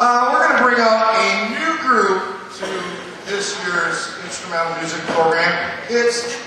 We're going to bring out a new group to this year's instrumental music program. It's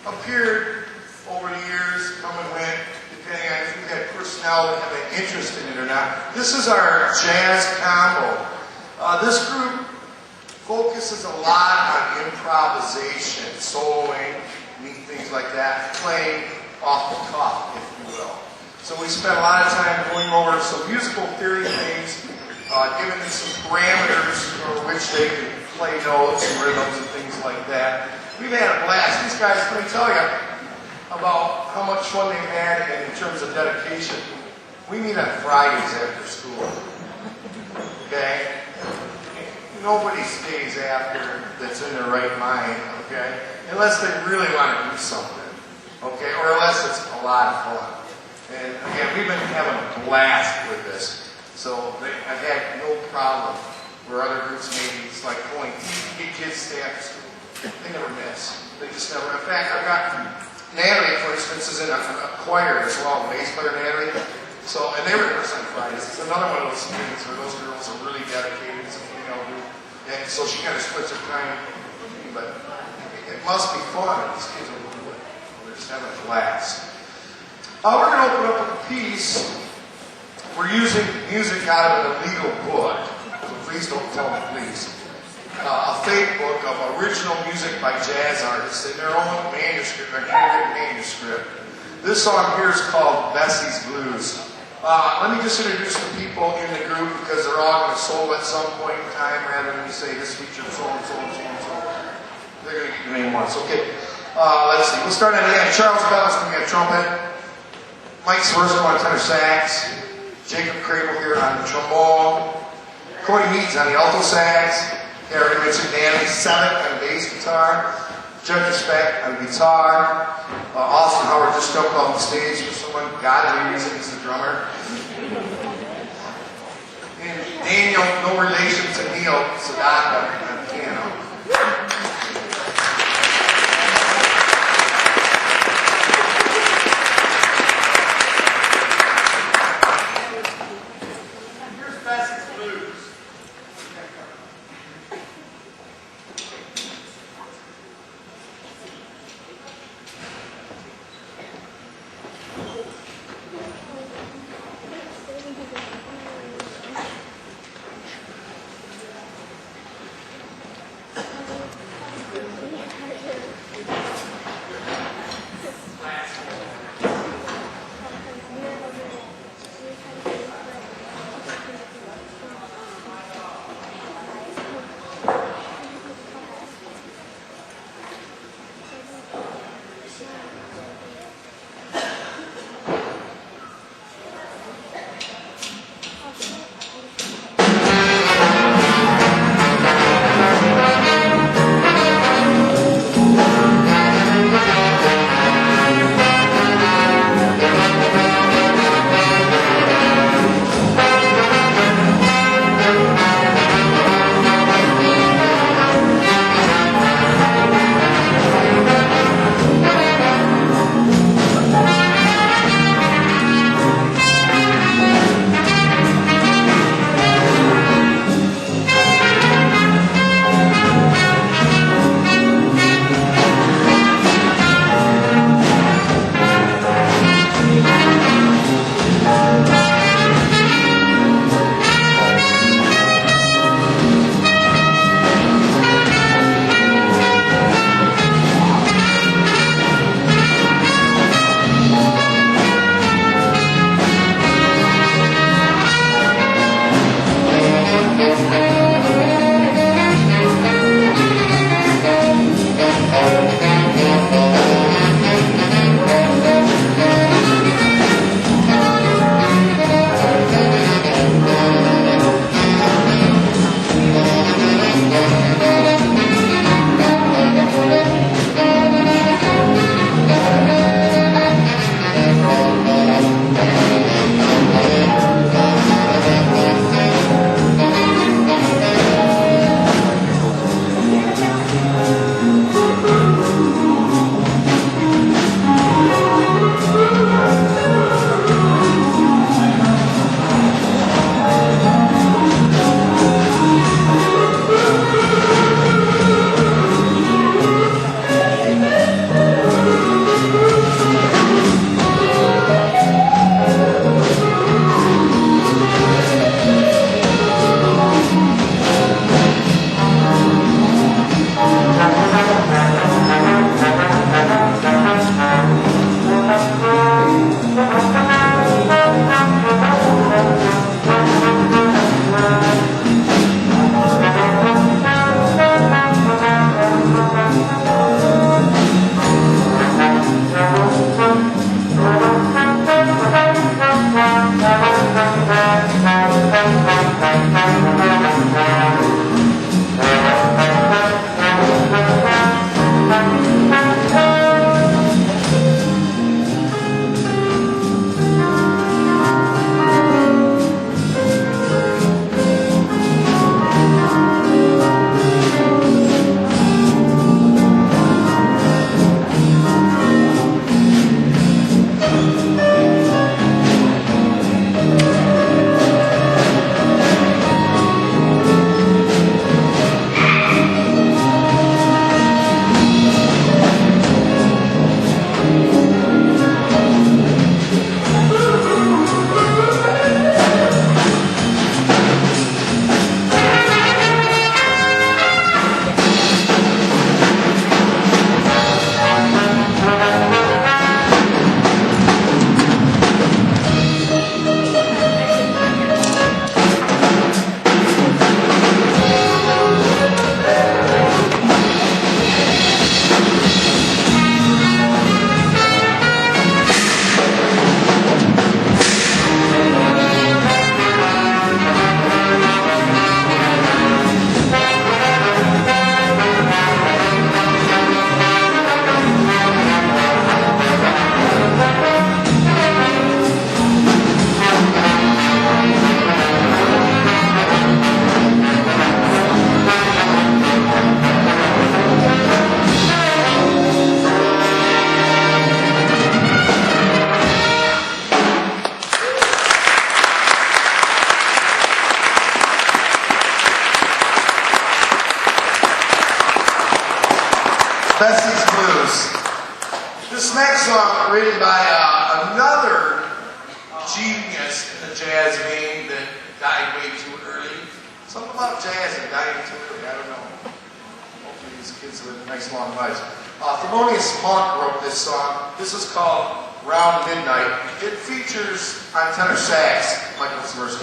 appeared over the years, come and went, depending on if we've had personnel that have an interest in it or not. This is our jazz combo. This group focuses a lot on improvisation, soloing, neat things like that, playing off the cuff, if you will. So we spent a lot of time going over some musical theory things, giving them some parameters for which they can play notes and rhythms and things like that. We've had a blast. These guys, let me tell you about how much fun they've had in terms of dedication. We meet on Fridays after school. Okay? Nobody stays after that's in their right mind, okay? Unless they really want to do something, okay? Or unless it's a lot of fun. And again, we've been having a blast with this. So I've had no problem where other groups maybe it's like going, get kids stay after school. They never miss. They just never. In fact, I've got Natalie, for instance, is in a choir as well, bass player Natalie. So, and they rehearse on Fridays. It's another one of those things where those girls are really dedicated to, and so she kind of splits her time. But it must be fun. These kids are doing it. They're just having a blast. We're going to open up with a piece. We're using music out of an illegal book, so please don't tell me, please. A fake book of original music by jazz artists in their own manuscript, their handwritten manuscript. This song here is called Bessie's Blues. Let me just introduce the people in the group because they're all going to solo at some point in time rather than me say this feature so and so and so and so. They're going to get your name once. Okay, let's see. We'll start on the end. Charles Bell's going to get trumpet. Mike Swartz on tenor sax. Jacob Crable here on the trombone. Cody Meads on the alto sax. Harry Richard Danny, 7th on bass guitar. Jeff Speck on guitar. Austin Howard just jumped off the stage for someone godly reason, he's the drummer. And Daniel, no relation to Neil Sedaka on piano. This next song, written by another genius in the jazz game that died way too early. Something about jazz and dying too early, I don't know. Hopefully these kids live nice long lives. Thelonious Monk wrote this song. This is called Round Midnight. It features on tenor sax Michael Swartz.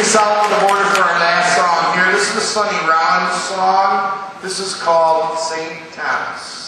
South of the border for our last song here. This is a Sonny Rollins song. This is called St. Thomas.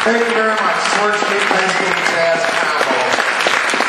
Thank you very much.